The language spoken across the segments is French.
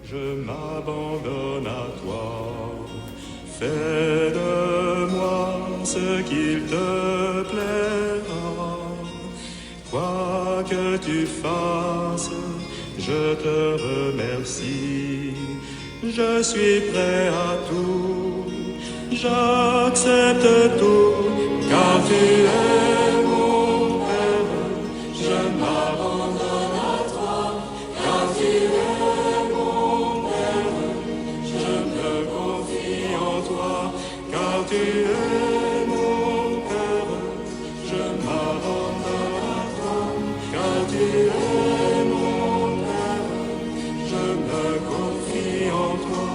je m'abandonne à toi. Fais de moi ce qu'il te plaira. Quoi que tu fasses, je te remercie. Je suis prêt à tout, j'accepte tout, car tu es mon Père. Je m'abandonne à toi, car tu es mon Père. Je me confie en toi, car tu es mon Père. Je m'abandonne à toi, car tu es mon Père. Je me confie en toi.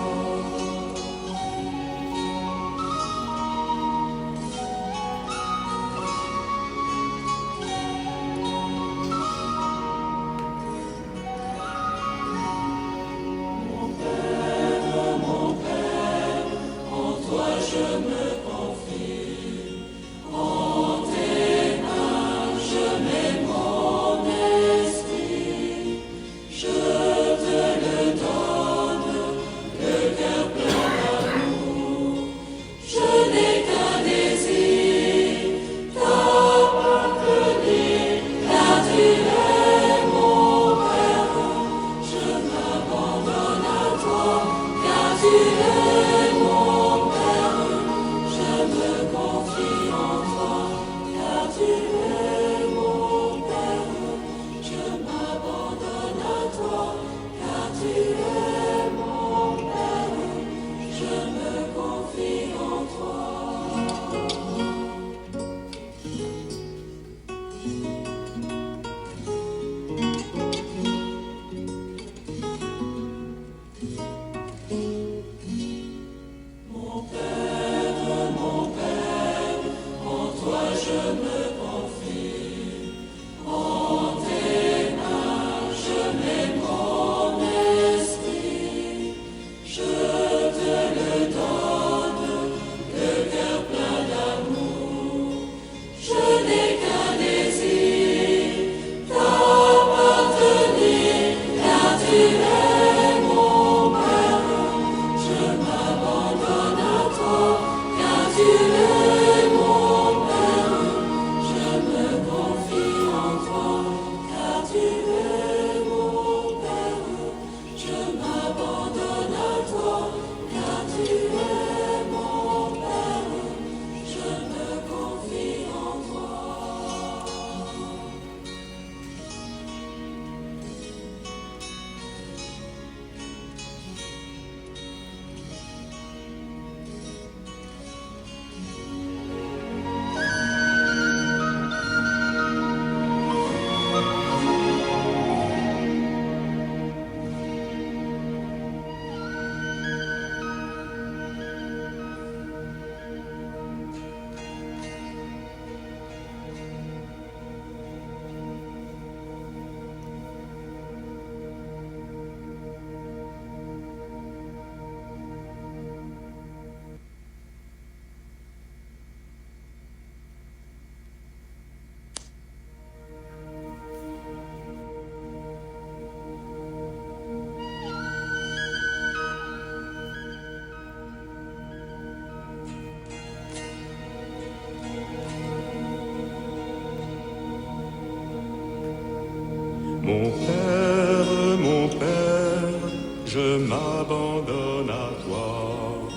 Mon Père, je m'abandonne à toi.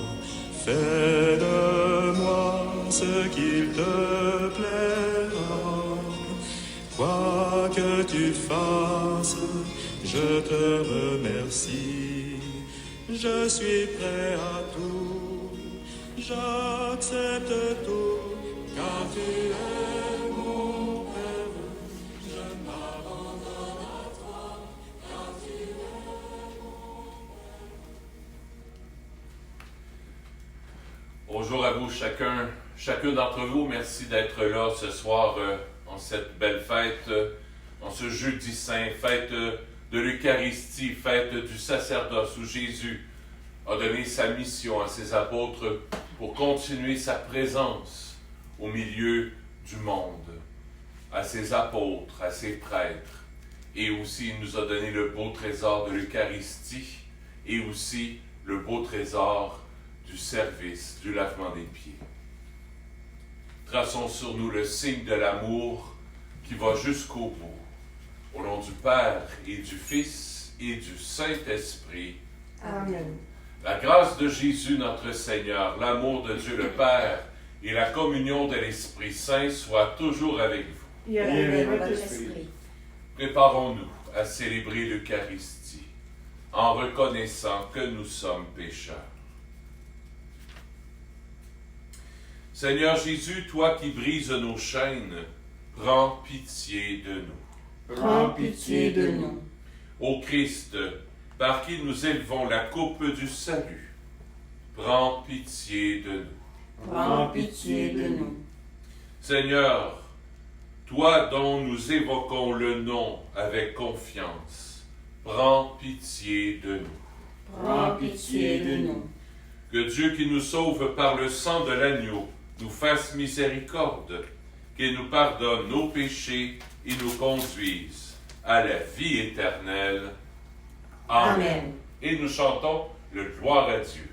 Fais de moi ce qu'il te plaira. Quoi que tu fasses, je te remercie. Je suis prêt à tout, j'accepte tout, car tu es mon Père. Je m'abandonne à toi, car tu es mon Père. Bonjour à vous chacun d'entre vous. Merci d'être là ce soir en cette belle fête, en ce jeudi saint, fête de l'Eucharistie, fête du sacerdoce où Jésus a donné sa mission à ses apôtres pour continuer sa présence au milieu du monde, à ses apôtres, à ses prêtres. Et aussi, il nous a donné le beau trésor de l'Eucharistie et aussi le beau trésor du service, du lavement des pieds. Traçons sur nous le signe de l'amour qui va jusqu'au bout. Au nom du Père et du Fils et du Saint-Esprit. Amen. La grâce de Jésus notre Seigneur, l'amour de Dieu le Père et la communion de l'Esprit Saint soient toujours avec vous. Et avec votre esprit. Préparons-nous à célébrer l'Eucharistie en reconnaissant que nous sommes pécheurs. Seigneur Jésus, toi qui brises nos chaînes, prends pitié de nous. Prends pitié de nous. Ô Christ, par qui nous élevons la coupe du salut, prends pitié de nous. Prends pitié de nous. Seigneur, toi dont nous évoquons le nom avec confiance, prends pitié de nous. Prends pitié de nous. Que Dieu qui nous sauve par le sang de l'agneau nous fasse miséricorde, qu'il nous pardonne nos péchés et nous conduise à la vie éternelle. Amen. Amen. Et nous chantons le gloire à Dieu.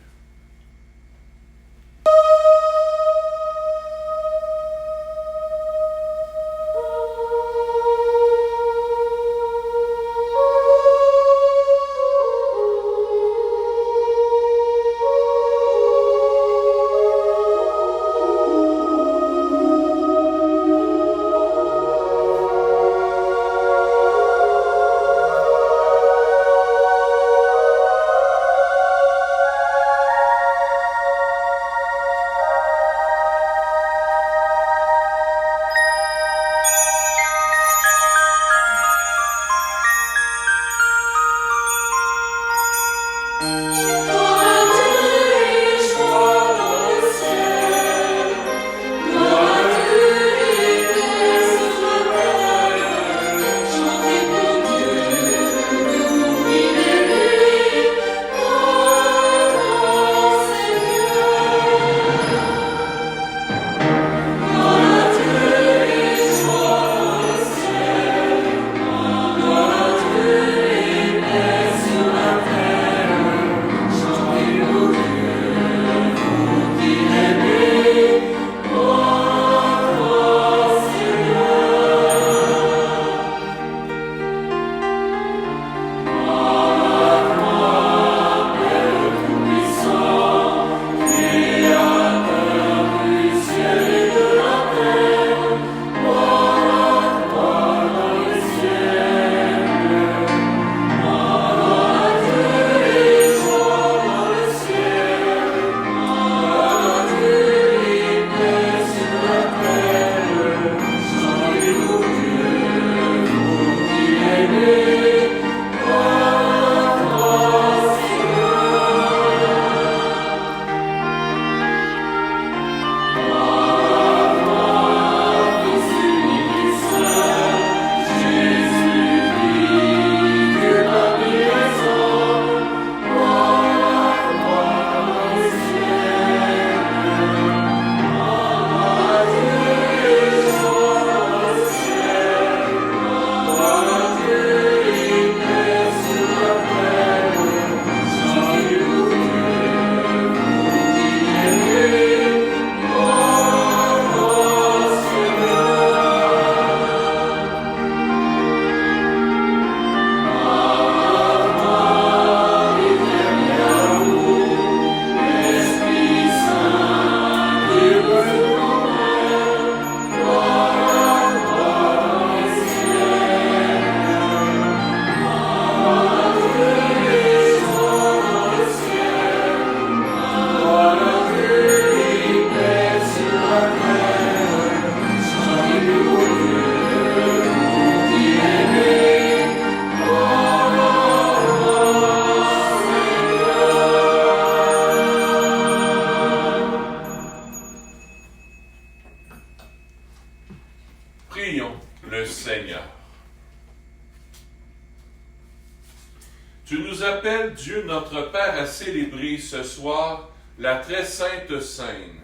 Tu nous appelles, Dieu notre Père, à célébrer ce soir la très sainte scène,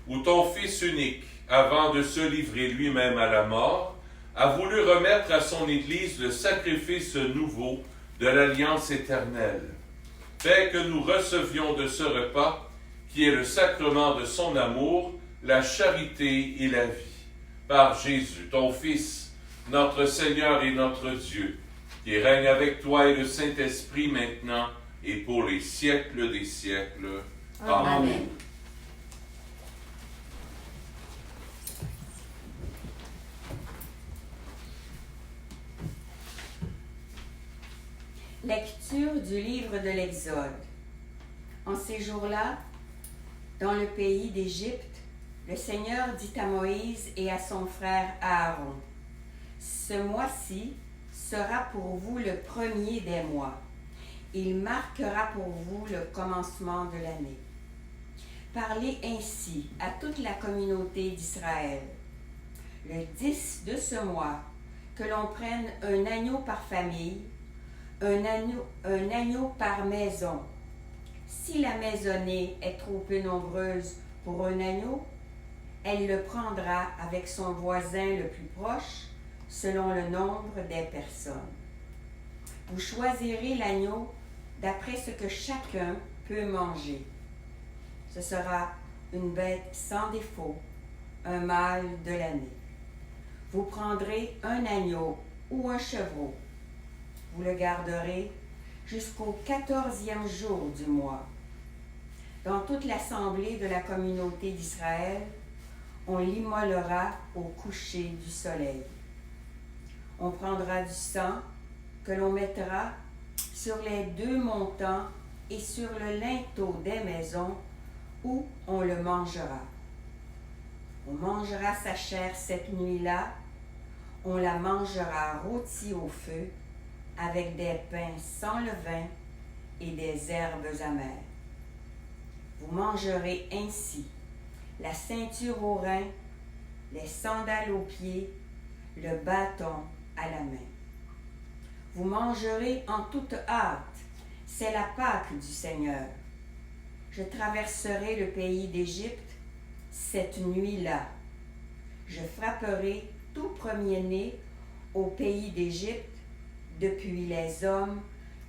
où ton Fils unique, avant de se livrer lui-même à la mort, a voulu remettre à son Église le sacrifice nouveau de l'alliance éternelle. fais que nous recevions de ce repas, qui est le sacrement de son amour, la charité et la vie. Par Jésus, ton Fils, notre Seigneur et notre Dieu, qui règne avec toi et le Saint-Esprit maintenant et pour les siècles des siècles. Amen. Amen. Lecture du livre de l'Exode. En ces jours-là, dans le pays d'Égypte, le Seigneur dit à Moïse et à son frère Aaron, « Ce mois-ci sera pour vous le premier des mois. Il marquera pour vous le commencement de l'année. Parlez ainsi à toute la communauté d'Israël. Le 10 de ce mois, que l'on prenne un agneau par famille, un agneau par maison. Si la maisonnée est trop peu nombreuse pour un agneau, elle le prendra avec son voisin le plus proche, selon le nombre des personnes. Vous choisirez l'agneau d'après ce que chacun peut manger. Ce sera une bête sans défaut, un mâle de l'année. Vous prendrez un agneau ou un chevreau. Vous le garderez jusqu'au 14e jour du mois. Dans toute l'assemblée de la communauté d'Israël, on l'immolera au coucher du soleil. On prendra du sang que l'on mettra sur les 2 montants et sur le linteau des maisons où on le mangera. On mangera sa chair cette nuit-là, on la mangera rôtie au feu, avec des pains sans levain et des herbes amères. Vous mangerez ainsi la ceinture aux reins, les sandales aux pieds, le bâton à la main. Vous mangerez en toute hâte, c'est la Pâque du Seigneur. Je traverserai le pays d'Égypte cette nuit-là. Je frapperai tout premier-né au pays d'Égypte, depuis les hommes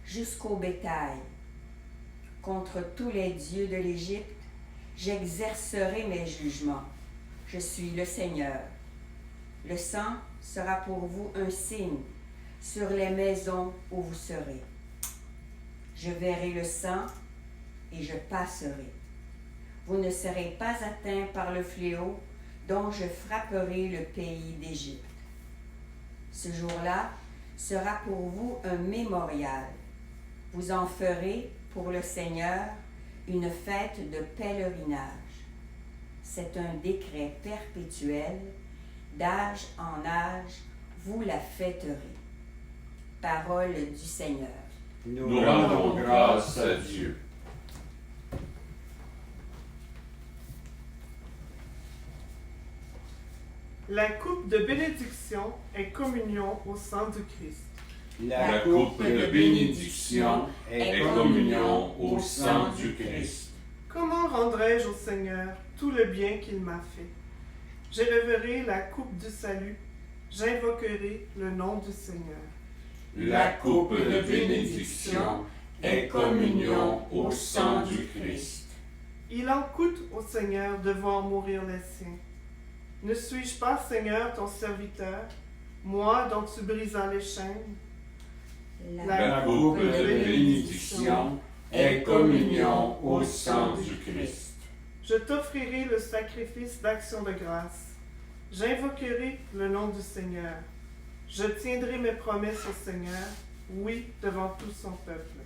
jusqu'au bétail. Contre tous les dieux de l'Égypte, j'exercerai mes jugements. Je suis le Seigneur. Le sang sera pour vous un signe sur les maisons où vous serez. Je verrai le sang et je passerai. Vous ne serez pas atteints par le fléau dont je frapperai le pays d'Égypte. Ce jour-là sera pour vous un mémorial. Vous en ferez pour le Seigneur une fête de pèlerinage. C'est un décret perpétuel, d'âge en âge, vous la fêterez. Parole du Seigneur. Nous rendons grâce à Dieu. La coupe de bénédiction est communion au sang du Christ. La coupe de bénédiction est communion au sang du Christ. Comment rendrai-je au Seigneur tout le bien qu'il m'a fait? J'élèverai la coupe du salut, j'invoquerai le nom du Seigneur. La coupe de bénédiction est communion au sang du Christ. Il en coûte au Seigneur de voir mourir les siens. Ne suis-je pas, Seigneur, ton serviteur, moi dont tu brisas les chaînes? La coupe de bénédiction est communion au sang du Christ. Je t'offrirai le sacrifice d'action de grâce. J'invoquerai le nom du Seigneur. Je tiendrai mes promesses au Seigneur, oui, devant tout son peuple.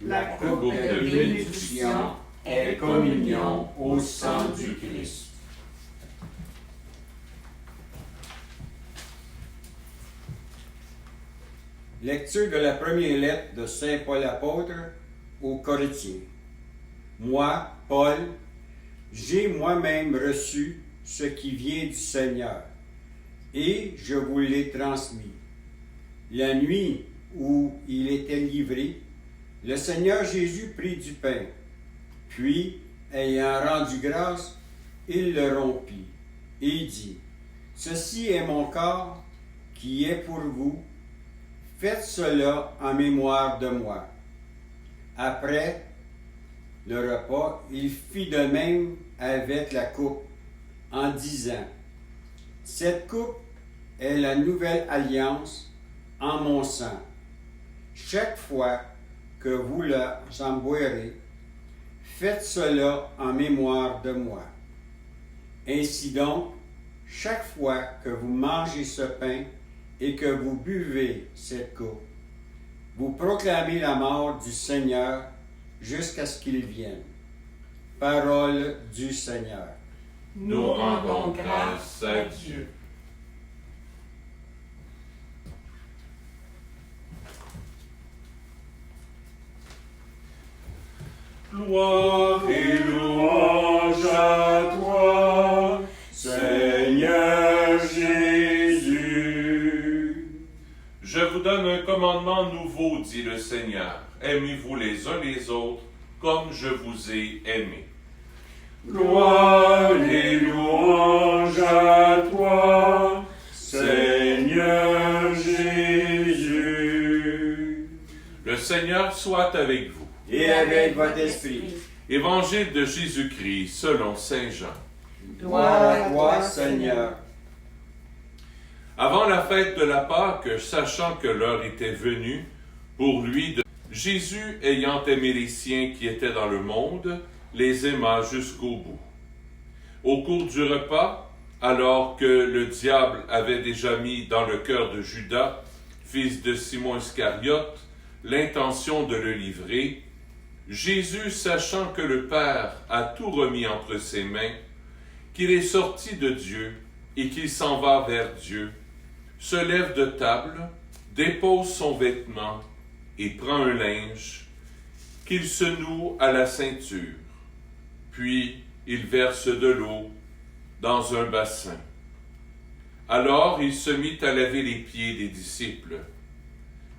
La coupe de bénédiction est communion au sang du Christ. Lecture de la première lettre de Saint Paul apôtre aux Corinthiens. Moi, Paul, j'ai moi-même reçu ce qui vient du Seigneur, et je vous l'ai transmis. La nuit où il était livré, le Seigneur Jésus prit du pain, puis, ayant rendu grâce, il le rompit, et dit, « Ceci est mon corps qui est pour vous. Faites cela en mémoire de moi. » Après le repas, il fit de même avec la coupe, en disant, « Cette coupe est la nouvelle alliance en mon sang. Chaque fois que vous la en boirez, faites cela en mémoire de moi. Ainsi donc, chaque fois que vous mangez ce pain et que vous buvez cette coupe, vous proclamez la mort du Seigneur jusqu'à ce qu'il vienne. » Parole du Seigneur. Nous rendons grâce à Dieu. Gloire et louange à toi, Seigneur Jésus. Je vous donne un commandement nouveau, dit le Seigneur. Aimez-vous les uns les autres comme je vous ai aimés. Gloire et louange à toi, Seigneur Jésus. Le Seigneur soit avec vous. Et avec votre esprit. Évangile de Jésus-Christ selon Saint Jean. Gloire à toi, Seigneur. Avant la fête de la Pâque, sachant que l'heure était venue pour lui, Jésus, ayant aimé les siens qui étaient dans le monde, les aima jusqu'au bout. Au cours du repas, alors que le diable avait déjà mis dans le cœur de Judas, fils de Simon Iscariote, l'intention de le livrer, Jésus, sachant que le Père a tout remis entre ses mains, qu'il est sorti de Dieu et qu'il s'en va vers Dieu, se lève de table, dépose son vêtement et prend un linge, qu'il se noue à la ceinture. Puis il verse de l'eau dans un bassin. Alors il se mit à laver les pieds des disciples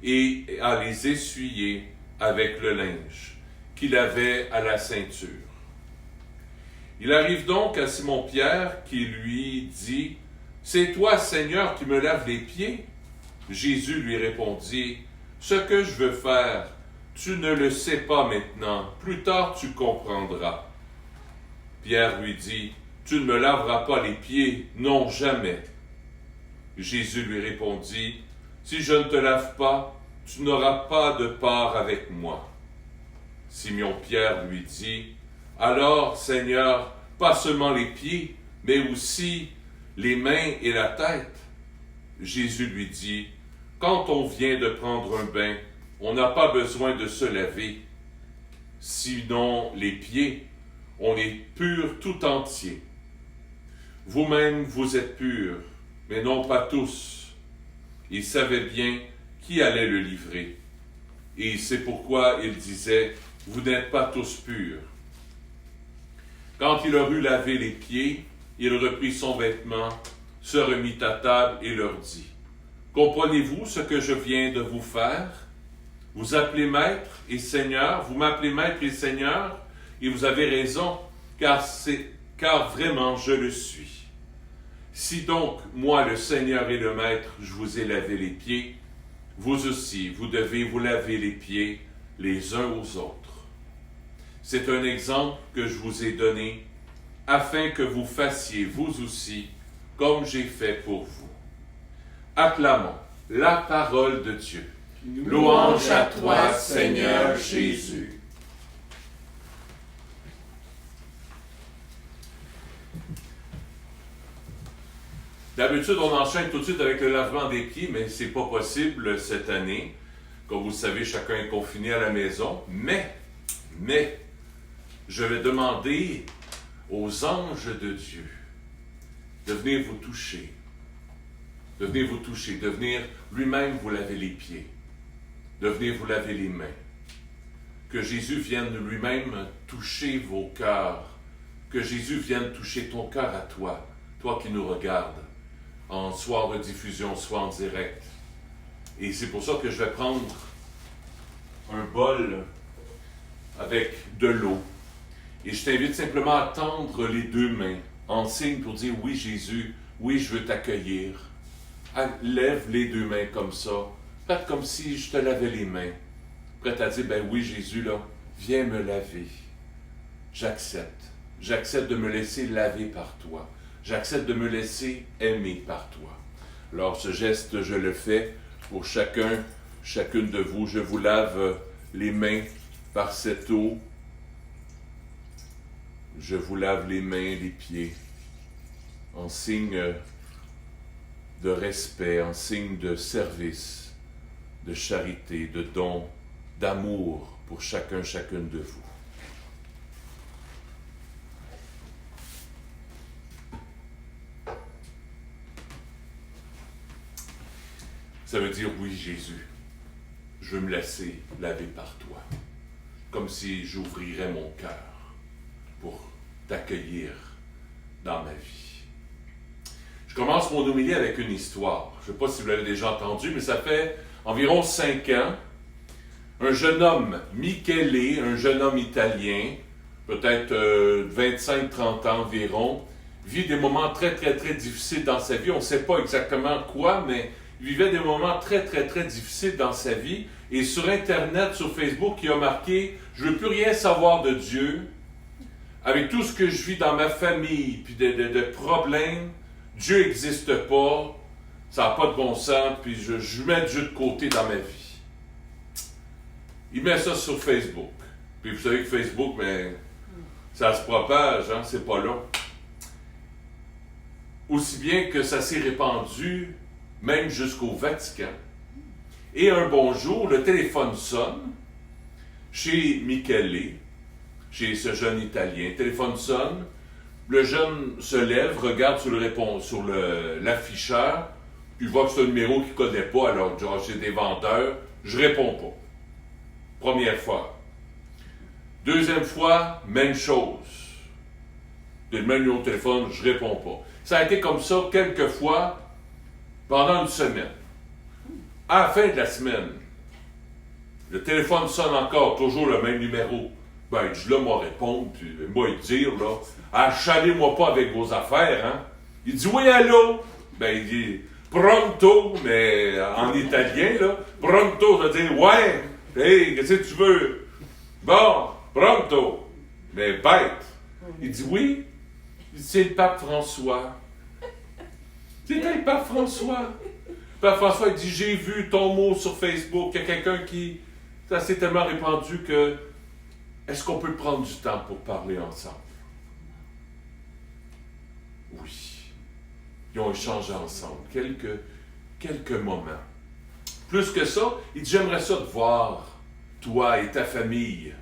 et à les essuyer avec le linge qu'il avait à la ceinture. Il arrive donc à Simon-Pierre qui lui dit, « C'est toi, Seigneur, qui me laves les pieds? » Jésus lui répondit, « Ce que je veux faire, tu ne le sais pas maintenant, plus tard tu comprendras. » Pierre lui dit, « Tu ne me laveras pas les pieds, non jamais. » Jésus lui répondit, « Si je ne te lave pas, tu n'auras pas de part avec moi. » Simon-Pierre lui dit, « Alors, Seigneur, pas seulement les pieds, mais aussi les mains et la tête. » Jésus lui dit, « Quand on vient de prendre un bain, on n'a pas besoin de se laver. Sinon les pieds, on est pur tout entier. Vous-même, vous êtes purs, mais non pas tous. » Il savait bien qui allait le livrer. Et c'est pourquoi il disait, « Vous n'êtes pas tous purs. » Quand il eut lavé les pieds, il reprit son vêtement, se remit à table et leur dit, « Comprenez-vous ce que je viens de vous faire? Vous appelez maître et seigneur, vous m'appelez maître et seigneur, et vous avez raison, car vraiment je le suis. Si donc, moi le Seigneur et le maître, je vous ai lavé les pieds, vous aussi, vous devez vous laver les pieds les uns aux autres. C'est un exemple que je vous ai donné, afin que vous fassiez vous aussi, comme j'ai fait pour vous. » Acclamons la parole de Dieu. Louange à toi, Seigneur Jésus. D'habitude, on enchaîne tout de suite avec le lavement des pieds, mais c'est pas possible cette année. Comme vous le savez, chacun est confiné à la maison. Mais, je vais demander aux anges de Dieu de venir vous toucher. De venir vous toucher, de venir lui-même vous laver les pieds, de venir vous laver les mains. Que Jésus vienne lui-même toucher vos cœurs, que Jésus vienne toucher ton cœur à toi, toi qui nous regardes, soit en rediffusion, soit en direct. Et c'est pour ça que je vais prendre un bol avec de l'eau. Et je t'invite simplement à tendre les deux mains en signe pour dire, oui Jésus, oui je veux t'accueillir. Lève les deux mains comme ça, faites comme si je te lavais les mains. prête à dire, ben oui, Jésus, là, viens me laver. J'accepte. J'accepte de me laisser laver par toi. J'accepte de me laisser aimer par toi. Alors, ce geste, je le fais pour chacune de vous. Je vous lave les mains par cette eau. Je vous lave les mains, les pieds, en signe de respect, en signe de service, de charité, de don, d'amour pour chacune de vous. Ça veut dire, oui, Jésus, je veux me laisser laver par toi, comme si j'ouvrirais mon cœur pour t'accueillir dans ma vie. Je commence mon homélie avec une histoire. Je ne sais pas si vous l'avez déjà entendu, mais ça fait environ 5 ans. Un jeune homme, Michele, un jeune homme italien, peut-être 25-30 ans environ, vit des moments très difficiles dans sa vie. On ne sait pas exactement quoi, mais il vivait des moments très difficiles dans sa vie. Et sur Internet, sur Facebook, il a marqué « Je ne veux plus rien savoir de Dieu. Avec tout ce que je vis dans ma famille, puis de problèmes, Dieu n'existe pas. Ça n'a pas de bon sens, puis je mets Dieu de côté dans ma vie. » Il met ça sur Facebook. Puis vous savez que Facebook, mais ça se propage, hein, c'est pas long. Aussi bien que ça s'est répandu même jusqu'au Vatican. Et un bon jour, le téléphone sonne chez Michele, chez ce jeune Italien. Le téléphone sonne, le jeune se lève, regarde sur l'afficheur, puis voit que c'est un numéro qu'il ne connaît pas, alors genre, c'est des vendeurs, je réponds pas. Première fois. Deuxième fois, même chose. Le même numéro de téléphone, je réponds pas. Ça a été comme ça quelques fois pendant une semaine. À la fin de la semaine, le téléphone sonne encore, toujours le même numéro. Ben, je là, moi répondre, puis moi dire, là, achalez-moi pas avec vos affaires, hein. Il dit, oui, allô? Ben, il dit, pronto, mais en italien, là. Pronto, ça veut dire, ouais, hey, qu'est-ce que tu veux? Bon, pronto. Mais bête. Il dit, oui. Il dit, c'est le pape François. C'était le pape François. Le pape François, il dit, j'ai vu ton mot sur Facebook, il y a quelqu'un qui... Ça s'est tellement répandu que... Est-ce qu'on peut prendre du temps pour parler ensemble? Oui. Ils ont échangé ensemble quelques moments. Plus que ça, il dit, j'aimerais ça te voir, toi et ta famille,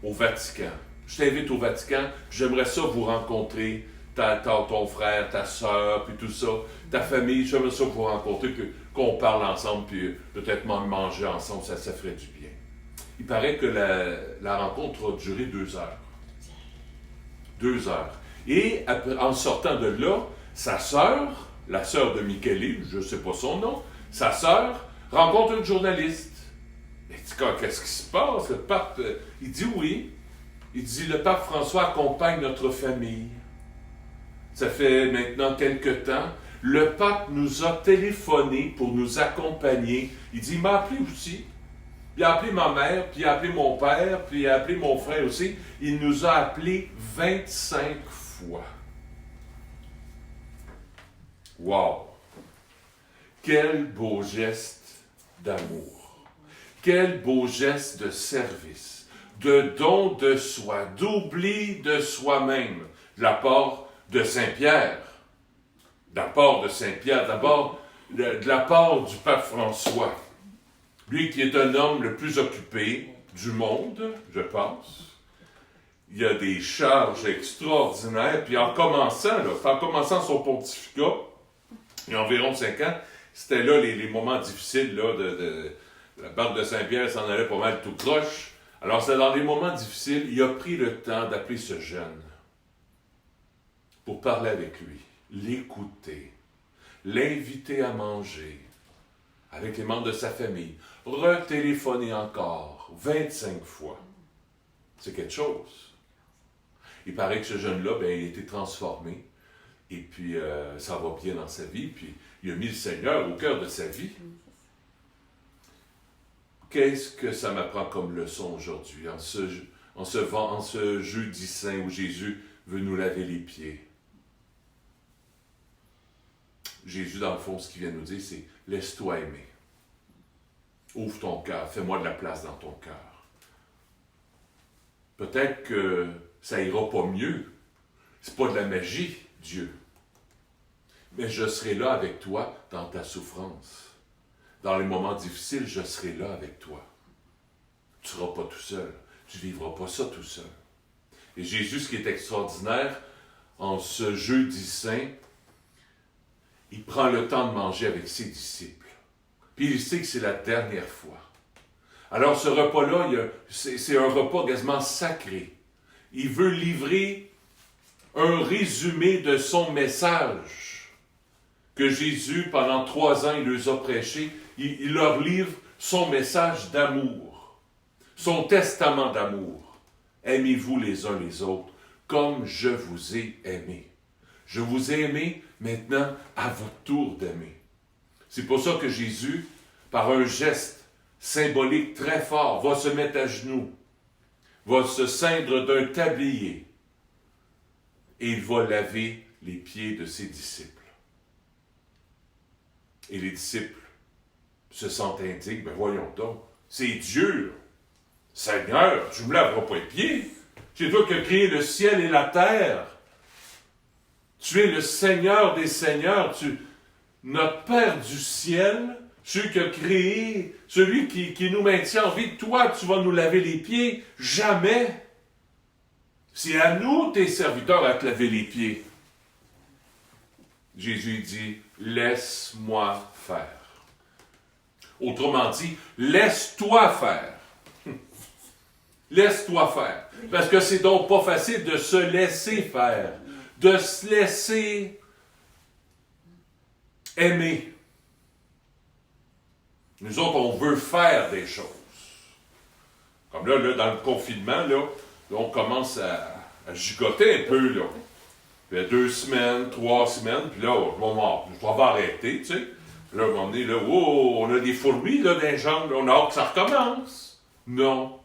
au Vatican. Je t'invite au Vatican, j'aimerais ça vous rencontrer, ton frère, ta soeur, puis tout ça, ta famille, j'aimerais ça vous rencontrer, puis qu'on parle ensemble, puis peut-être manger ensemble, ça ferait du bien. Il paraît que la rencontre a duré 2 heures. 2 heures. Et en sortant de là, sa sœur, la sœur de Michele, je ne sais pas son nom, sa sœur rencontre une journaliste. Elle dit, qu'est-ce qui se passe? Le pape, il dit oui. Il dit, le pape François accompagne notre famille. Ça fait maintenant quelque temps. Le pape nous a téléphoné pour nous accompagner. Il dit, il m'a appelé aussi. Il a appelé ma mère, puis il a appelé mon père, puis il a appelé mon frère aussi. Il nous a appelés 25 fois. Wow! Quel beau geste d'amour! Quel beau geste de service, de don de soi, d'oubli de soi-même, de la part de Saint-Pierre. De la part de Saint-Pierre, d'abord, de la part du pape François. Lui qui est un homme le plus occupé du monde, je pense. Il a des charges extraordinaires. Puis en commençant son pontificat, il y a environ 5 ans, c'était là les moments difficiles là, de la barque de Saint-Pierre s'en allait pas mal tout croche. Alors c'est dans des moments difficiles, il a pris le temps d'appeler ce jeune pour parler avec lui, l'écouter, l'inviter à manger avec les membres de sa famille, retéléphoner encore 25 fois. C'est quelque chose. Il paraît que ce jeune-là, il a été transformé, et puis ça va bien dans sa vie, puis il a mis le Seigneur au cœur de sa vie. qu'est-ce que ça m'apprend comme leçon aujourd'hui, en ce jeudi saint où Jésus veut nous laver les pieds? Jésus, dans le fond, ce qu'il vient nous dire, c'est « Laisse-toi aimer. Ouvre ton cœur, fais-moi de la place dans ton cœur. » Peut-être que ça ira pas mieux. C'est pas de la magie, Dieu. Mais je serai là avec toi dans ta souffrance. Dans les moments difficiles, je serai là avec toi. Tu ne seras pas tout seul. Tu ne vivras pas ça tout seul. Et Jésus, ce qui est extraordinaire, en ce jeudi saint, il prend le temps de manger avec ses disciples. Puis il sait que c'est la dernière fois. Alors ce repas-là, c'est un repas quasiment sacré. Il veut livrer un résumé de son message que Jésus, pendant 3 ans, il les a prêché. Il leur livre son message d'amour, son testament d'amour. Aimez-vous les uns les autres comme je vous ai aimé. Je vous ai aimé, maintenant, à votre tour d'aimer. C'est pour ça que Jésus, par un geste symbolique très fort, va se mettre à genoux, va se ceindre d'un tablier et il va laver les pieds de ses disciples. Et les disciples se sentent indignes. Ben voyons donc, c'est Dieu. Seigneur, tu ne me laveras pas les pieds. C'est toi qui as créé le ciel et la terre. Tu es le Seigneur des Seigneurs. Notre Père du ciel, celui qui a créé, celui qui nous maintient en vie. Toi, tu vas nous laver les pieds. Jamais. C'est à nous, tes serviteurs, à te laver les pieds. Jésus dit, laisse-moi faire. Autrement dit, laisse-toi faire. Laisse-toi faire. Parce que c'est donc pas facile de se laisser faire, de se laisser aimer. Nous autres, on veut faire des choses. Comme là dans le confinement, là, on commence à gigoter un peu, là. Il y a 2 semaines, 3 semaines, puis là, je vais arrêter, tu sais. Là, à un moment donné, là, oh, on a des fourmis là, dans les jambes, là, on a hâte que ça recommence. Non.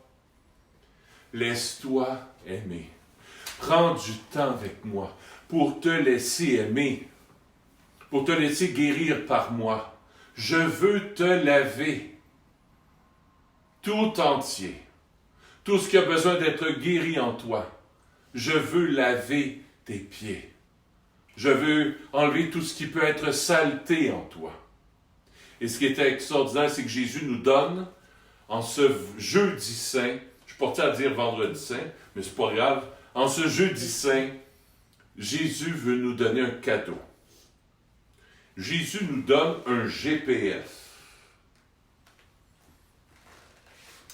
Laisse-toi aimer. Prends du temps avec moi pour te laisser aimer, pour te laisser guérir par moi. Je veux te laver tout entier. Tout ce qui a besoin d'être guéri en toi. Je veux laver tes pieds. Je veux enlever tout ce qui peut être saleté en toi. Et ce qui est extraordinaire, c'est que Jésus nous donne, en ce jeudi saint, je suis porté à dire vendredi saint, mais c'est pas grave, en ce jeudi saint, Jésus veut nous donner un cadeau. Jésus nous donne un GPS.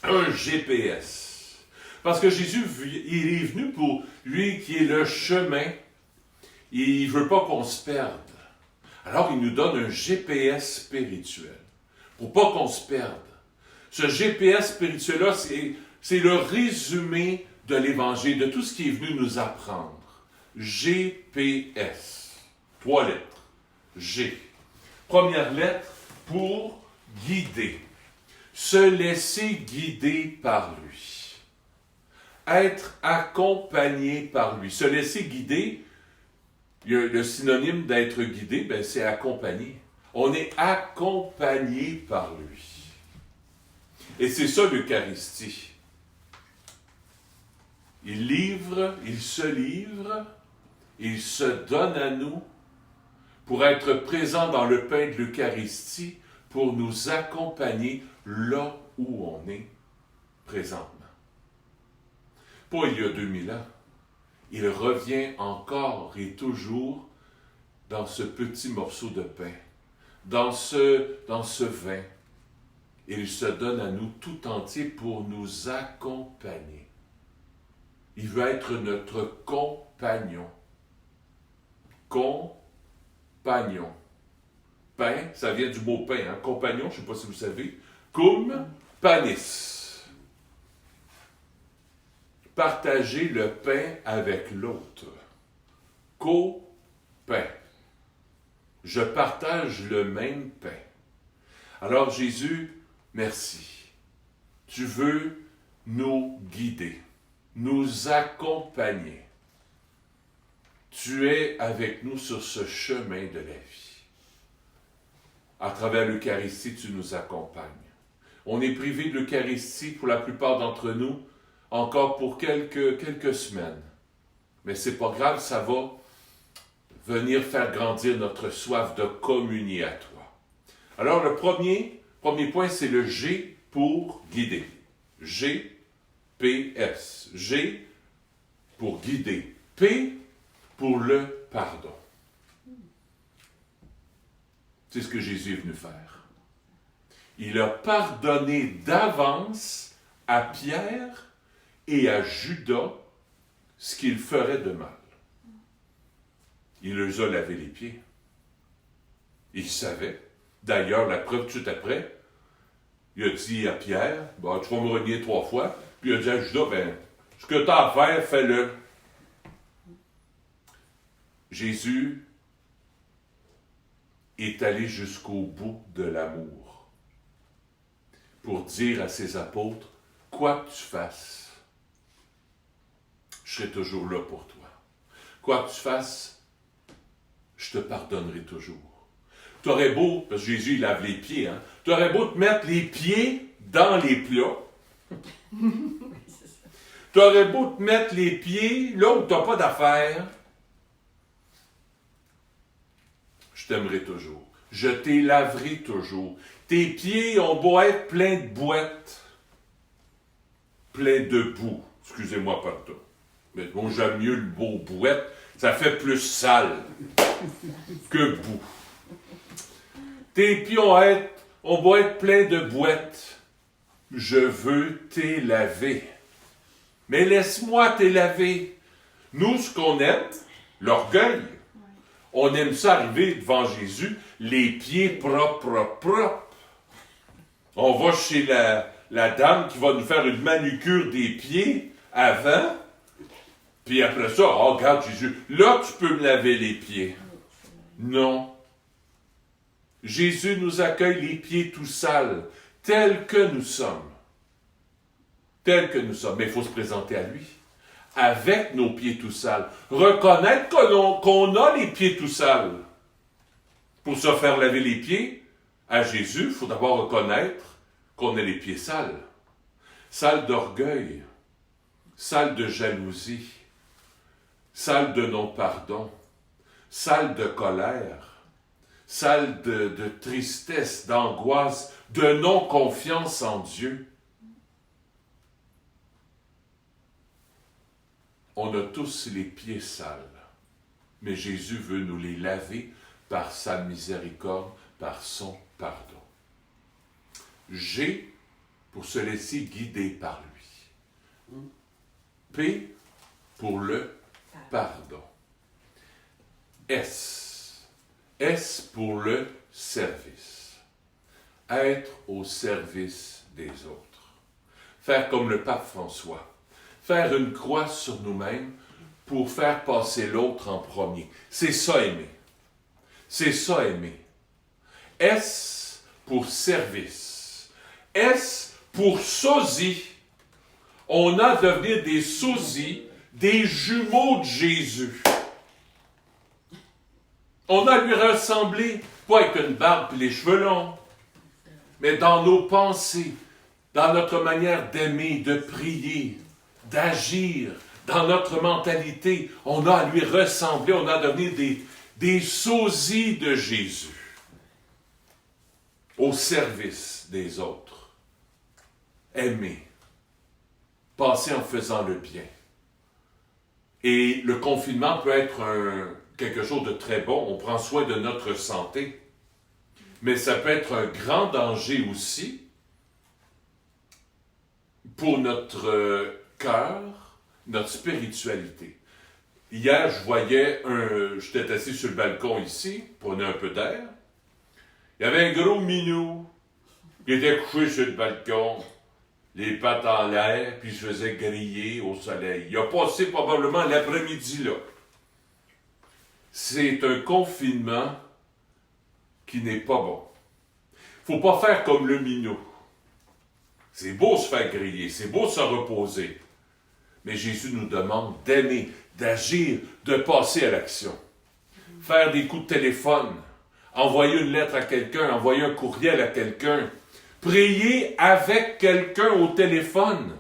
Un GPS. Parce que Jésus, il est venu pour lui qui est le chemin. Il ne veut pas qu'on se perde. Alors, il nous donne un GPS spirituel. Pour pas qu'on se perde. Ce GPS spirituel-là, c'est le résumé de l'Évangile, de tout ce qui est venu nous apprendre. GPS. 3 lettres. G. Première lettre, pour guider. Se laisser guider par lui. Être accompagné par lui. Se laisser guider, le synonyme d'être guidé, ben, c'est accompagné. On est accompagné par lui. Et c'est ça l'Eucharistie. Il se livre, il se donne à nous pour être présent dans le pain de l'Eucharistie, pour nous accompagner là où on est présentement. Pas il y a 2000 ans. Il revient encore et toujours dans ce petit morceau de pain, dans ce vin. Il se donne à nous tout entier pour nous accompagner. Il veut être notre compagnon. Compagnon. Pain, ça vient du mot pain, hein? Compagnon, je ne sais pas si vous savez. Cum panis. Partager le pain avec l'autre. Co-pain. Je partage le même pain. Alors Jésus, merci. tu veux nous guider, nous accompagner. Tu es avec nous sur ce chemin de la vie. À travers l'Eucharistie, tu nous accompagnes. On est privé de l'Eucharistie pour la plupart d'entre nous, encore pour quelques semaines. Mais c'est pas grave, ça va venir faire grandir notre soif de communier à toi. Alors le premier point, c'est le G pour guider. G-P-S. G pour guider. P pour le pardon. C'est ce que Jésus est venu faire. Il a pardonné d'avance à Pierre et à Judas ce qu'ils feraient de mal. Il leur a lavé les pieds. Il savait. D'ailleurs, la preuve, tout de suite après, il a dit à Pierre, tu vas me renier 3 fois. Puis il a dit à Judas, ce que tu as à faire, fais-le. Jésus est allé jusqu'au bout de l'amour pour dire à ses apôtres, quoi que tu fasses, je serai toujours là pour toi. Quoi que tu fasses, je te pardonnerai toujours. Tu aurais beau, parce que Jésus il lave les pieds, tu aurais beau te mettre les pieds dans les plats. Tu aurais beau te mettre les pieds là où tu n'as pas d'affaires. Je t'aimerai toujours. Je t'ai laverai toujours. Tes pieds ont beau être pleins de boîtes, pleins de boue. Excusez-moi, pardon. Mais bon, j'aime mieux le beau boîte. Ça fait plus sale que boue. Tes pieds ont beau être pleins de boîtes. Je veux t'es laver. Mais laisse-moi t'es laver. Nous, ce qu'on aime, l'orgueil, on aime ça arriver devant Jésus, les pieds propres. On va chez la dame qui va nous faire une manucure des pieds avant, puis après ça, regarde Jésus, là tu peux me laver les pieds. Non. Jésus nous accueille les pieds tout sales, tels que nous sommes. Tels que nous sommes. Mais il faut se présenter à lui. Avec nos pieds tout sales. Reconnaître qu'on a les pieds tout sales. Pour se faire laver les pieds, à Jésus, il faut d'abord reconnaître qu'on a les pieds sales. Sales d'orgueil, sales de jalousie, sales de non-pardon, sales de colère, sales de tristesse, d'angoisse, de non-confiance en Dieu. On a tous les pieds sales, mais Jésus veut nous les laver par sa miséricorde, par son pardon. G, pour se laisser guider par lui. P, pour le pardon. S pour le service. Être au service des autres. Faire comme le pape François. Faire une croix sur nous-mêmes pour faire passer l'autre en premier. C'est ça aimer. C'est ça aimer. S pour service. S pour sosie. On a à devenir des sosies, des jumeaux de Jésus. On a à lui ressembler, pas avec une barbe et les cheveux longs, mais dans nos pensées, dans notre manière d'aimer, de prier, d'agir, dans notre mentalité, on a à lui ressembler, on a à devenir des sosies de Jésus, au service des autres. Aimer, passer en faisant le bien. Et le confinement peut être quelque chose de très bon, on prend soin de notre santé, mais ça peut être un grand danger aussi pour notre cœur, notre spiritualité. Hier, je voyais j'étais assis sur le balcon ici, prenais un peu d'air. Il y avait un gros minou qui était couché sur le balcon, les pattes en l'air, puis je faisais griller au soleil. Il a passé probablement l'après-midi là. C'est un confinement qui n'est pas bon. Il ne faut pas faire comme le minou. C'est beau se faire griller, c'est beau se reposer. Mais Jésus nous demande d'aimer, d'agir, de passer à l'action. Faire des coups de téléphone, envoyer une lettre à quelqu'un, envoyer un courriel à quelqu'un, prier avec quelqu'un au téléphone,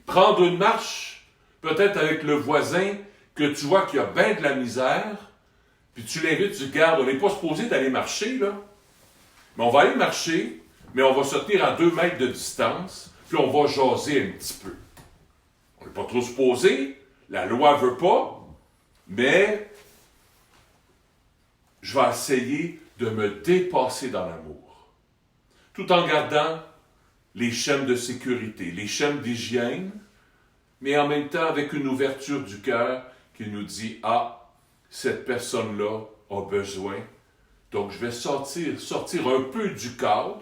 prendre une marche, peut-être avec le voisin que tu vois qu'il a bien de la misère, puis tu l'invites, tu gardes, on n'est pas supposé d'aller marcher, là. Mais on va aller marcher, mais on va se tenir à 2 mètres de distance, puis on va jaser un petit peu. On n'est pas trop supposé, la loi ne veut pas, mais je vais essayer de me dépasser dans l'amour, tout en gardant les chaînes de sécurité, les chaînes d'hygiène, mais en même temps avec une ouverture du cœur qui nous dit « Ah, cette personne-là a besoin, donc je vais sortir un peu du cadre.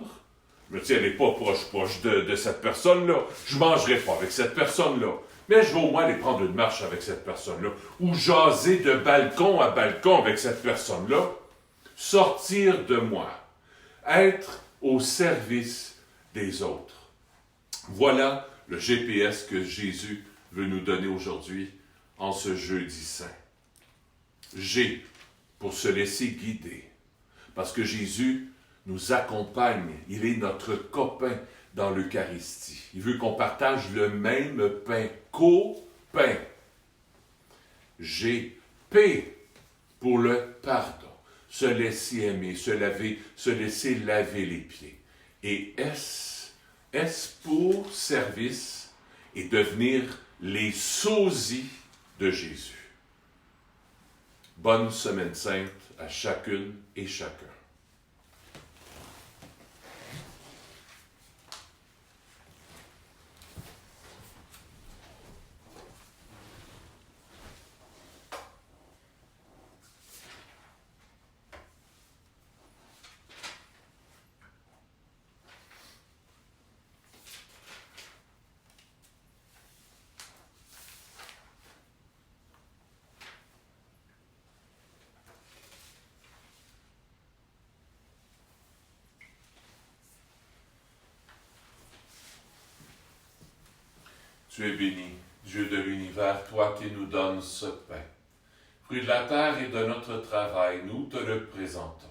Je me dis, elle n'est pas proche de cette personne-là. Je ne mangerai pas avec cette personne-là. Mais je vais au moins aller prendre une marche avec cette personne-là. Ou jaser de balcon à balcon avec cette personne-là. Sortir de moi. Être au service des autres. Voilà le GPS que Jésus veut nous donner aujourd'hui en ce jeudi saint. G pour se laisser guider. Parce que Jésus nous accompagne. Il est notre copain dans l'Eucharistie. Il veut qu'on partage le même pain, copain. G, P pour le pardon. Se laisser aimer, se laisser laver les pieds. Et S pour service et devenir les sosies de Jésus. Bonne semaine sainte à chacune et chacun. Tu es béni, Dieu de l'univers, toi qui nous donnes ce pain. Fruit de la terre et de notre travail, nous te le présentons.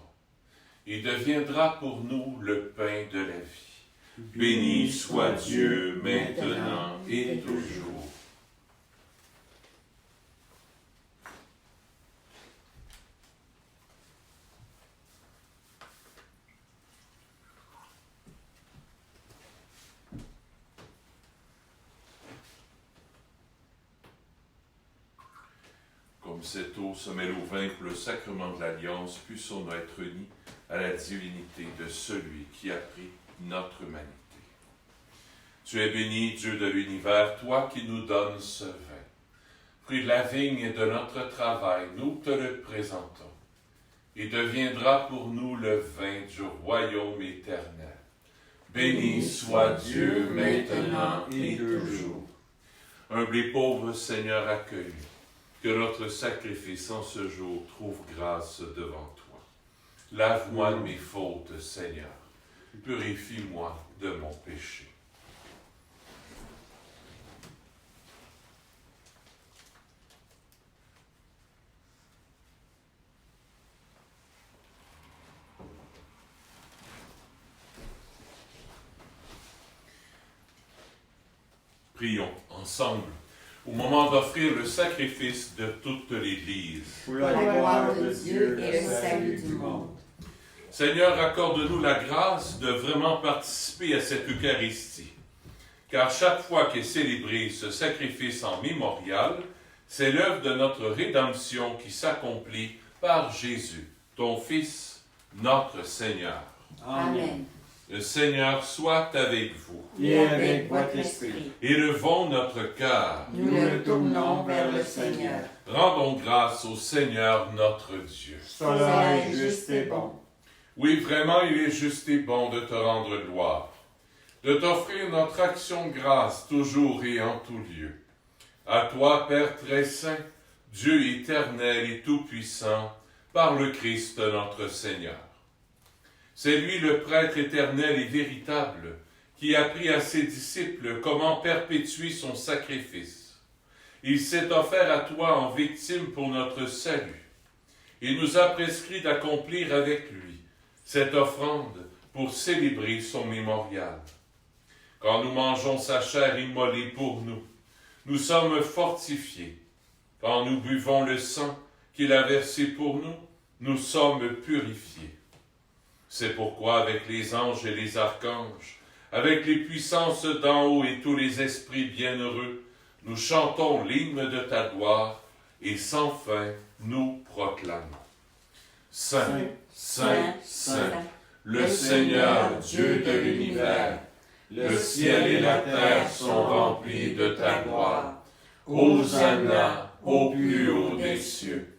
Il deviendra pour nous le pain de la vie. Béni soit Dieu maintenant et toujours. Comme cette eau se mêle au vin pour le sacrement de l'Alliance, puissions-nous être unis à la divinité de celui qui a pris notre humanité. Tu es béni, Dieu de l'univers, toi qui nous donnes ce vin. Fruit de la vigne et de notre travail, nous te le présentons. Il deviendra pour nous le vin du royaume éternel. Béni soit Dieu maintenant et toujours. Humble et pauvre Seigneur, accueille. Que notre sacrifice en ce jour trouve grâce devant toi. Lave-moi de mes fautes, Seigneur. Purifie-moi de mon péché. Prions ensemble. Au moment d'offrir le sacrifice de toute l'Église. Pour la gloire de Dieu et le salut du monde. Seigneur, accorde-nous la grâce de vraiment participer à cette Eucharistie. Car chaque fois qu'est célébré ce sacrifice en mémorial, c'est l'œuvre de notre rédemption qui s'accomplit par Jésus, ton Fils, notre Seigneur. Amen. Le Seigneur soit avec vous. Et avec votre esprit. Élevons notre cœur. Nous le tournons vers le Seigneur. Rendons grâce au Seigneur notre Dieu. Cela est juste et bon. Oui, vraiment, il est juste et bon de te rendre gloire, de t'offrir notre action de grâce toujours et en tout lieu. À toi, Père très saint, Dieu éternel et tout-puissant, par le Christ notre Seigneur. C'est lui le prêtre éternel et véritable, qui apprit à ses disciples comment perpétuer son sacrifice. Il s'est offert à toi en victime pour notre salut. Il nous a prescrit d'accomplir avec lui cette offrande pour célébrer son mémorial. Quand nous mangeons sa chair immolée pour nous, nous sommes fortifiés. Quand nous buvons le sang qu'il a versé pour nous, nous sommes purifiés. C'est pourquoi avec les anges et les archanges, avec les puissances d'en haut et tous les esprits bienheureux, nous chantons l'hymne de ta gloire et sans fin nous proclamons. Saint, Saint, Saint, le Seigneur Dieu de l'univers, le ciel et la terre sont remplis de ta gloire. Hosanna au plus haut des cieux.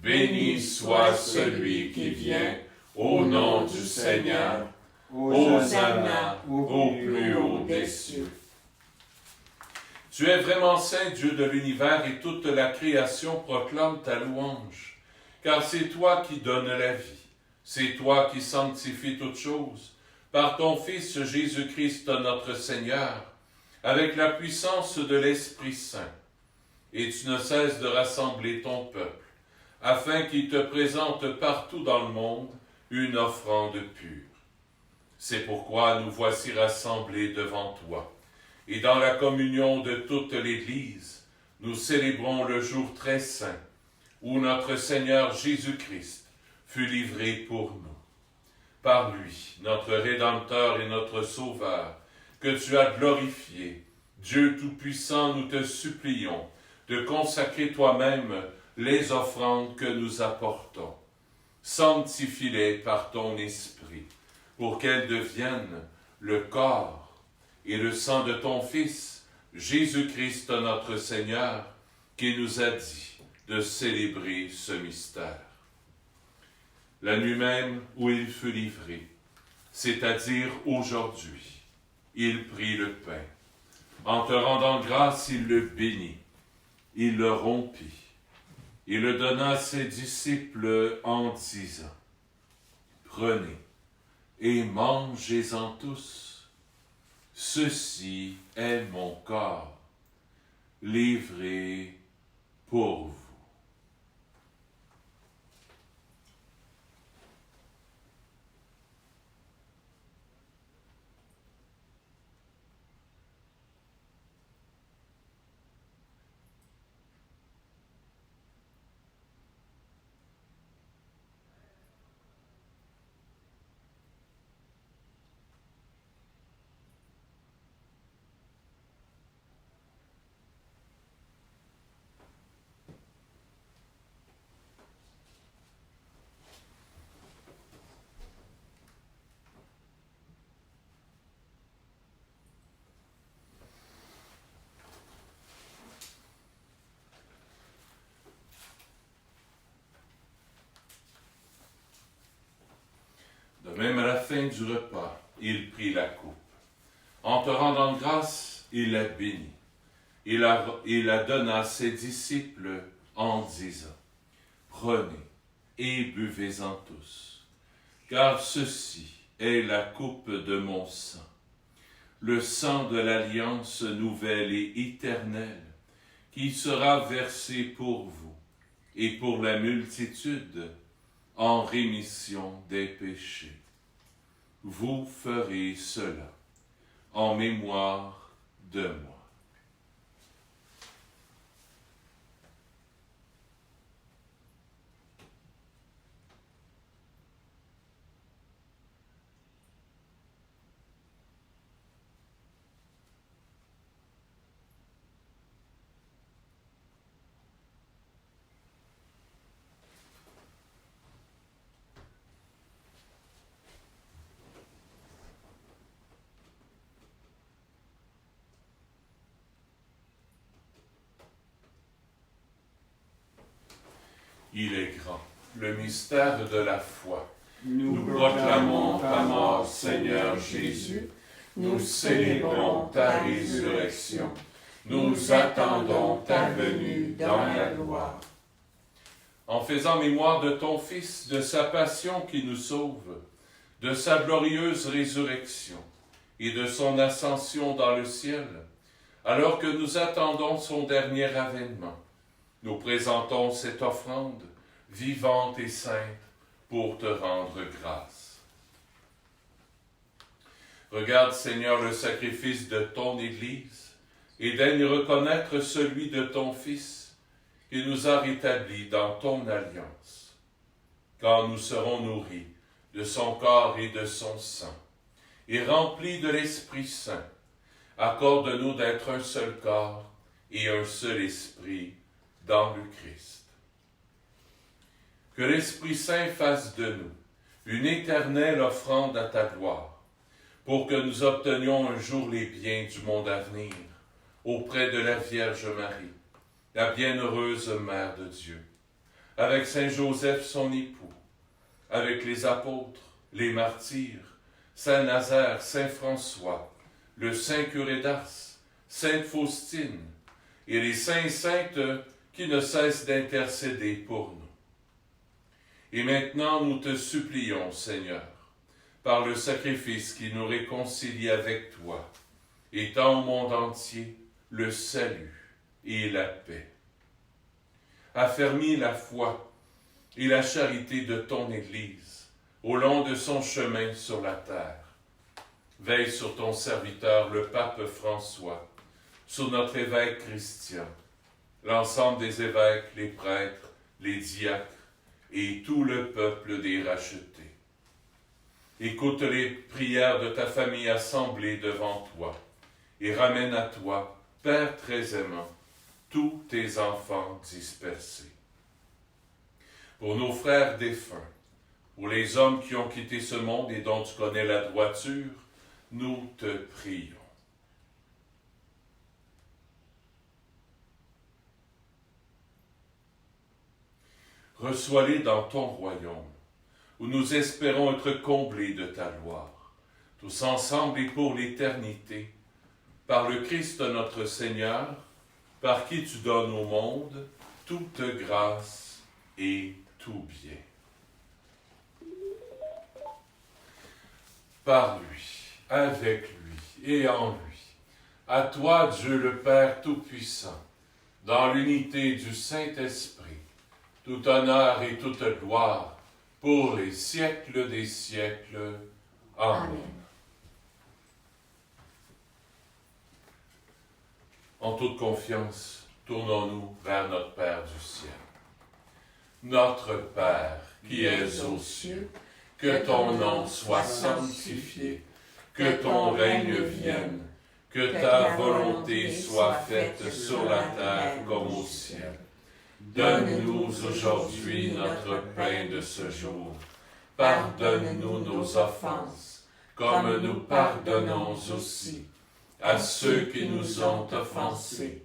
Béni soit celui qui vient au nom du Seigneur. Hosanna au plus haut des cieux. Tu es vraiment saint, Dieu de l'univers, et toute la création proclame ta louange. Car c'est toi qui donnes la vie, c'est toi qui sanctifies toutes choses, par ton Fils Jésus-Christ notre Seigneur, avec la puissance de l'Esprit Saint. Et tu ne cesses de rassembler ton peuple, afin qu'il te présente partout dans le monde une offrande pure. C'est pourquoi nous voici rassemblés devant toi, et dans la communion de toute l'Église, nous célébrons le jour très saint, où notre Seigneur Jésus-Christ fut livré pour nous. Par lui, notre Rédempteur et notre Sauveur, que tu as glorifié, Dieu Tout-Puissant, nous te supplions de consacrer toi-même les offrandes que nous apportons. Sanctifie-les par ton Esprit, pour qu'elles deviennent le corps et le sang de ton Fils, Jésus-Christ notre Seigneur, qui nous a dit de célébrer ce mystère. La nuit même où il fut livré, c'est-à-dire aujourd'hui, il prit le pain. En te rendant grâce, il le bénit, il le rompit, et le donna à ses disciples en disant, « Prenez et mangez-en tous, ceci est mon corps, livré pour vous. » De même, à la fin du repas, il prit la coupe. En te rendant grâce, il la bénit. Il la donna à ses disciples en disant, « Prenez et buvez-en tous, car ceci est la coupe de mon sang, le sang de l'alliance nouvelle et éternelle, qui sera versé pour vous et pour la multitude en rémission des péchés. Vous ferez cela en mémoire de moi. » Il est grand, le mystère de la foi. Nous proclamons ta mort, Seigneur Jésus. Nous célébrons ta résurrection. Nous attendons ta venue dans la gloire. En faisant mémoire de ton Fils, de sa passion qui nous sauve, de sa glorieuse résurrection, et de son ascension dans le ciel, alors que nous attendons son dernier avènement, nous présentons cette offrande vivante et sainte pour te rendre grâce. Regarde, Seigneur, le sacrifice de ton Église et daigne reconnaître celui de ton Fils qui nous a rétablis dans ton alliance. Quand nous serons nourris de son corps et de son sang et remplis de l'Esprit Saint, accorde-nous d'être un seul corps et un seul esprit dans le Christ. Que l'Esprit Saint fasse de nous une éternelle offrande à ta gloire, pour que nous obtenions un jour les biens du monde à venir, auprès de la Vierge Marie, la bienheureuse Mère de Dieu, avec Saint Joseph son époux, avec les apôtres, les martyrs, Saint Nazaire, Saint François, le Saint curé d'Ars, Sainte Faustine, et les saints et saintes qui ne cessent d'intercéder pour nous. Et maintenant nous te supplions, Seigneur, par le sacrifice qui nous réconcilie avec toi, étends au monde entier le salut et la paix. Affermis la foi et la charité de ton Église au long de son chemin sur la terre. Veille sur ton serviteur, le pape François, sur notre évêque Christian, l'ensemble des évêques, les prêtres, les diacres et tout le peuple des rachetés. Écoute les prières de ta famille assemblée devant toi et ramène à toi, Père très aimant, tous tes enfants dispersés. Pour nos frères défunts, pour les hommes qui ont quitté ce monde et dont tu connais la droiture, nous te prions. Reçois-les dans ton royaume, où nous espérons être comblés de ta gloire, tous ensemble et pour l'éternité, par le Christ notre Seigneur, par qui tu donnes au monde toute grâce et tout bien. Par lui, avec lui et en lui, à toi Dieu le Père Tout-Puissant, dans l'unité du Saint-Esprit, tout honneur et toute gloire, pour les siècles des siècles. Amen. En toute confiance, tournons-nous vers notre Père du ciel. Notre Père, qui es aux cieux, que ton nom soit sanctifié, que ton règne vienne, que ta volonté soit faite sur la terre comme au ciel. Donne-nous aujourd'hui notre pain de ce jour. Pardonne-nous nos offenses, comme nous pardonnons aussi à ceux qui nous ont offensés.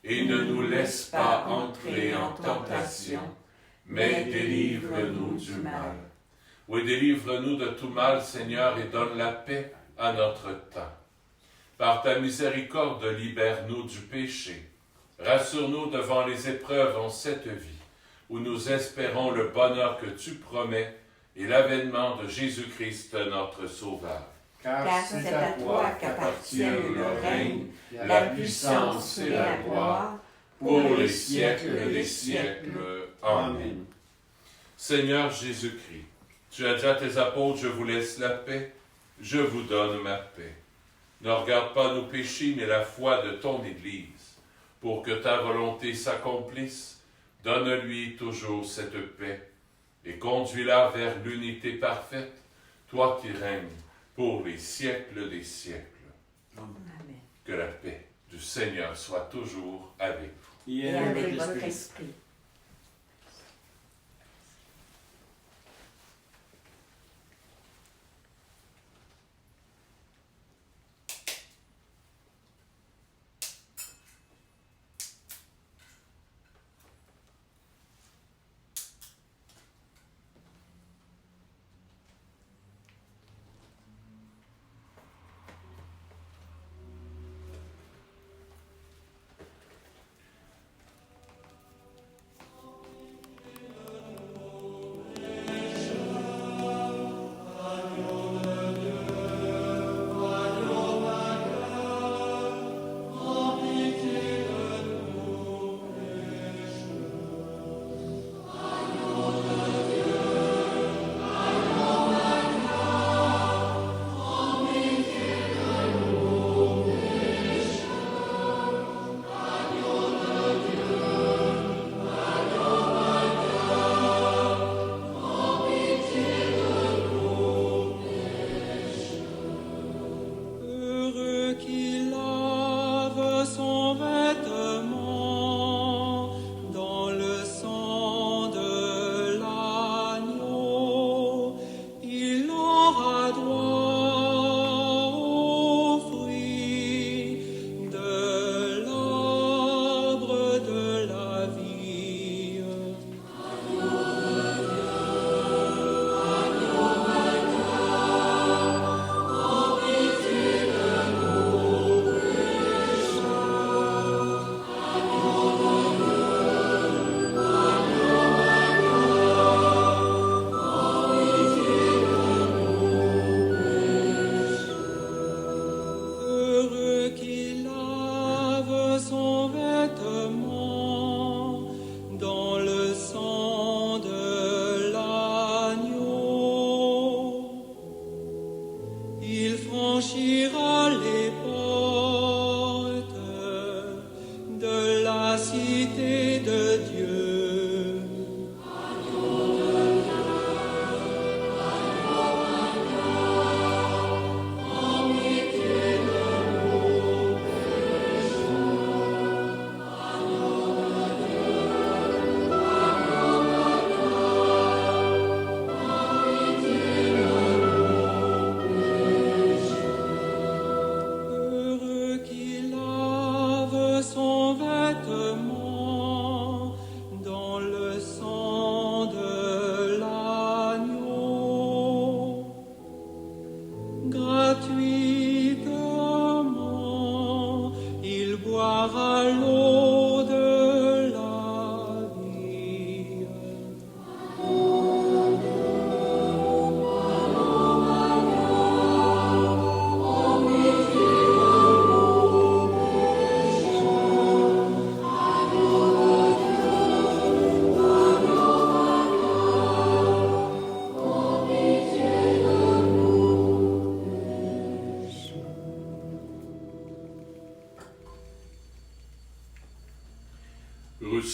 Et ne nous laisse pas entrer en tentation, mais délivre-nous du mal. Oui, délivre-nous de tout mal, Seigneur, et donne la paix à notre temps. Par ta miséricorde, libère-nous du péché. Rassure-nous devant les épreuves en cette vie, où nous espérons le bonheur que tu promets et l'avènement de Jésus-Christ, notre Sauveur. Car c'est à toi qu'appartiennent le règne, la puissance et la gloire, pour les siècles des siècles. Amen. Seigneur Jésus-Christ, tu as dit à tes apôtres, je vous laisse la paix, je vous donne ma paix. Ne regarde pas nos péchés, mais la foi de ton Église. Pour que ta volonté s'accomplisse, donne-lui toujours cette paix et conduis-la vers l'unité parfaite, toi qui règnes pour les siècles des siècles. Amen. Que la paix du Seigneur soit toujours avec vous. Et avec votre esprit.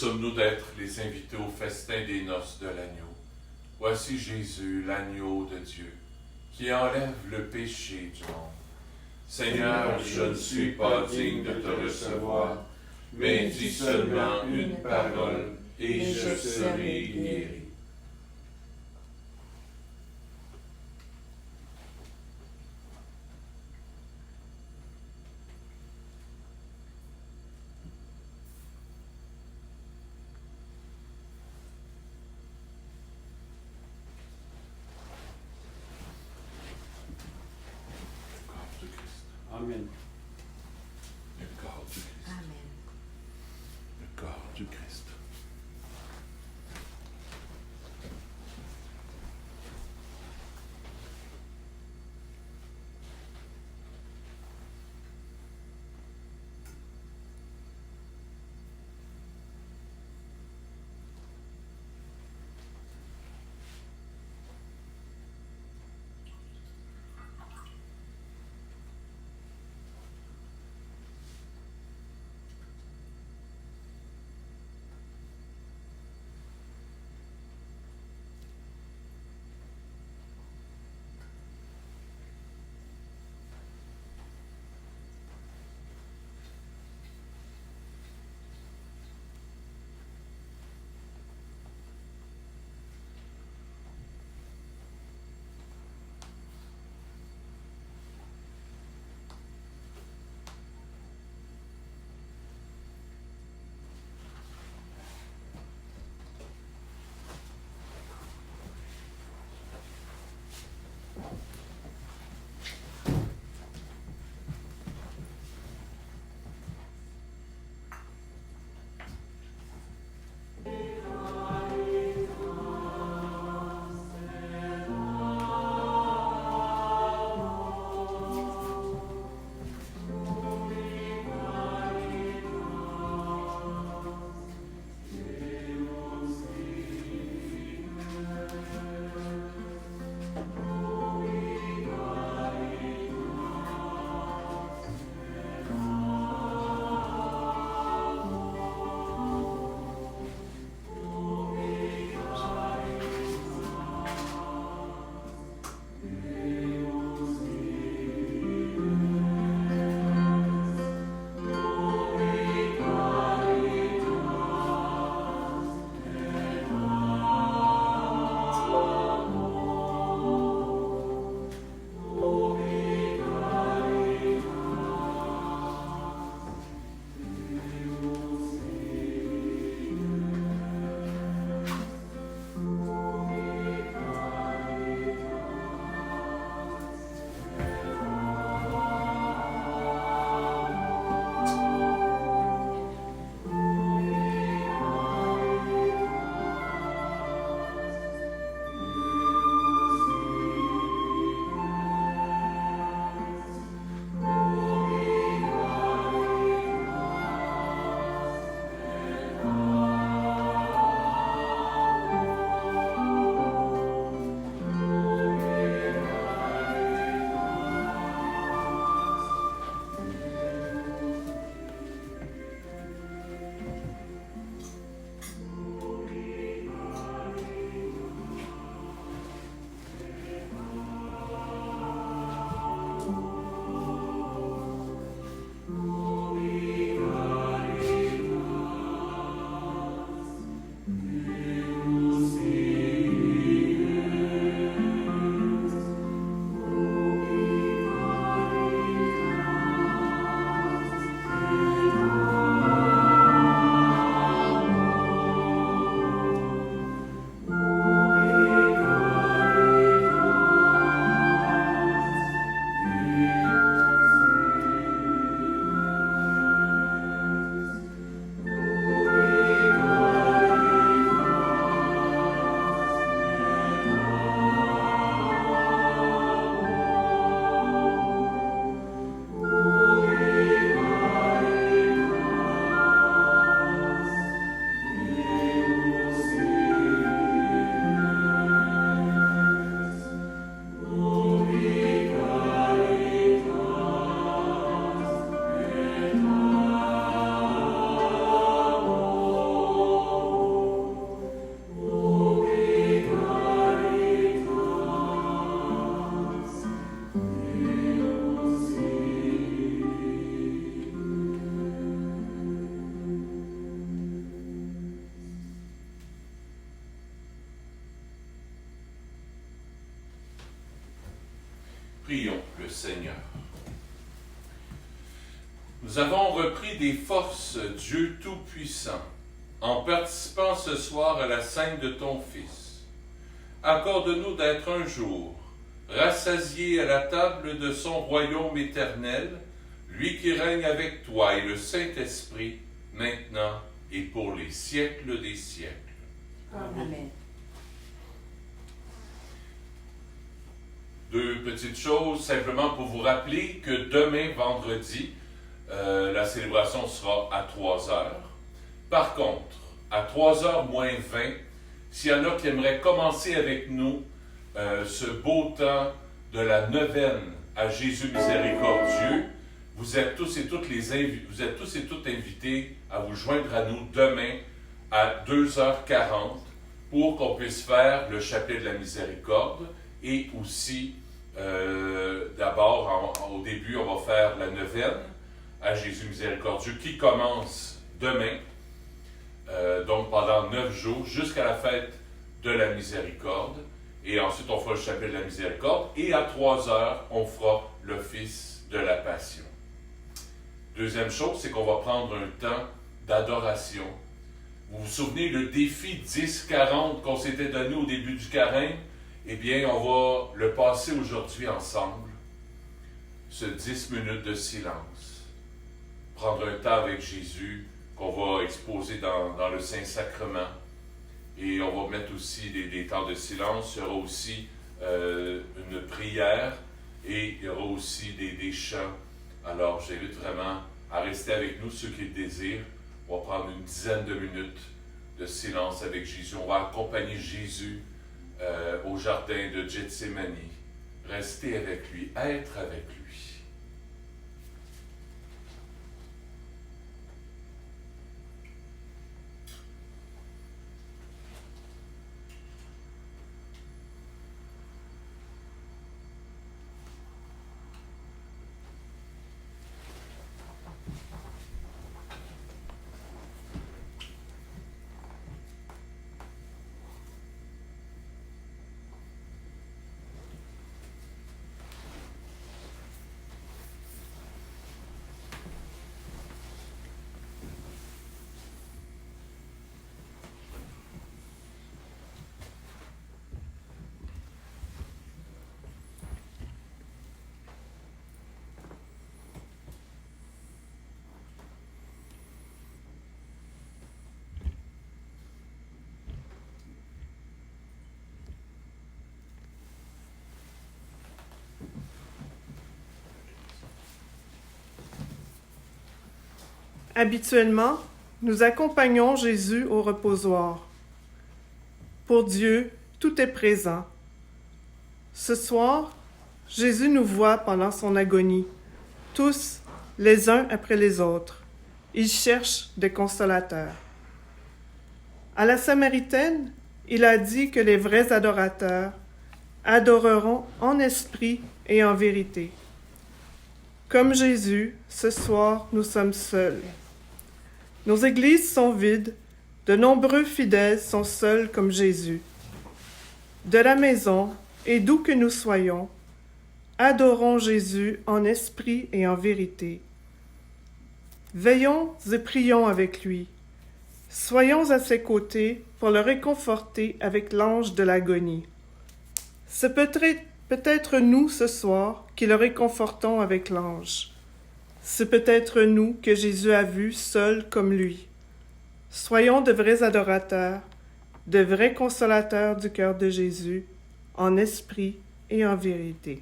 sommes-nous d'être les invités au festin des noces de l'agneau. Voici Jésus, l'agneau de Dieu, qui enlève le péché du monde. Seigneur, je ne suis pas digne de te recevoir, mais dis seulement une parole, et je serai guéri. Amen. Le corps du Christ. Amen. Le corps du Christ. Prions le Seigneur. Nous avons repris des forces, Dieu Tout-Puissant, en participant ce soir à la scène de ton Fils. Accorde-nous d'être un jour rassasiés à la table de son royaume éternel, lui qui règne avec toi et le Saint-Esprit, maintenant et pour les siècles des siècles. Amen. Deux petites choses, simplement pour vous rappeler que demain, vendredi, la célébration sera à 3 heures. Par contre, à 3h moins 20, s'il y en a qui aimeraient commencer avec nous ce beau temps de la neuvaine à Jésus miséricordieux, vous êtes tous et toutes invités à vous joindre à nous demain à 2h40 pour qu'on puisse faire le chapelet de la miséricorde et aussi, d'abord, au début, on va faire la neuvaine à Jésus miséricordieux qui commence demain, donc pendant 9 jours jusqu'à la fête de la miséricorde. Et ensuite, on fera le chapelet de la miséricorde. Et à 3h, on fera l'office de la passion. Deuxième chose, c'est qu'on va prendre un temps d'adoration. Vous vous souvenez, le défi 10-40 qu'on s'était donné au début du carême? Eh bien, on va le passer aujourd'hui ensemble. Ce 10 minutes de silence. Prendre un temps avec Jésus qu'on va exposer dans le Saint-Sacrement. Et on va mettre aussi des temps de silence. Il y aura aussi une prière et il y aura aussi des chants. Alors, j'invite vraiment à rester avec nous, ceux qui le désirent. On va prendre une dizaine de minutes de silence avec Jésus. On va accompagner Jésus au jardin de Gethsémani. Rester avec lui, être avec lui. Habituellement, nous accompagnons Jésus au reposoir. Pour Dieu, tout est présent. Ce soir, Jésus nous voit pendant son agonie, tous les uns après les autres. Il cherche des consolateurs. À la Samaritaine, il a dit que les vrais adorateurs adoreront en esprit et en vérité. Comme Jésus, ce soir, nous sommes seuls. Nos églises sont vides, de nombreux fidèles sont seuls comme Jésus. De la maison, et d'où que nous soyons, adorons Jésus en esprit et en vérité. Veillons et prions avec lui. Soyons à ses côtés pour le réconforter avec l'ange de l'agonie. C'est peut-être nous ce soir qui le réconfortons avec l'ange. C'est peut-être nous que Jésus a vus seuls comme lui. Soyons de vrais adorateurs, de vrais consolateurs du cœur de Jésus, en esprit et en vérité.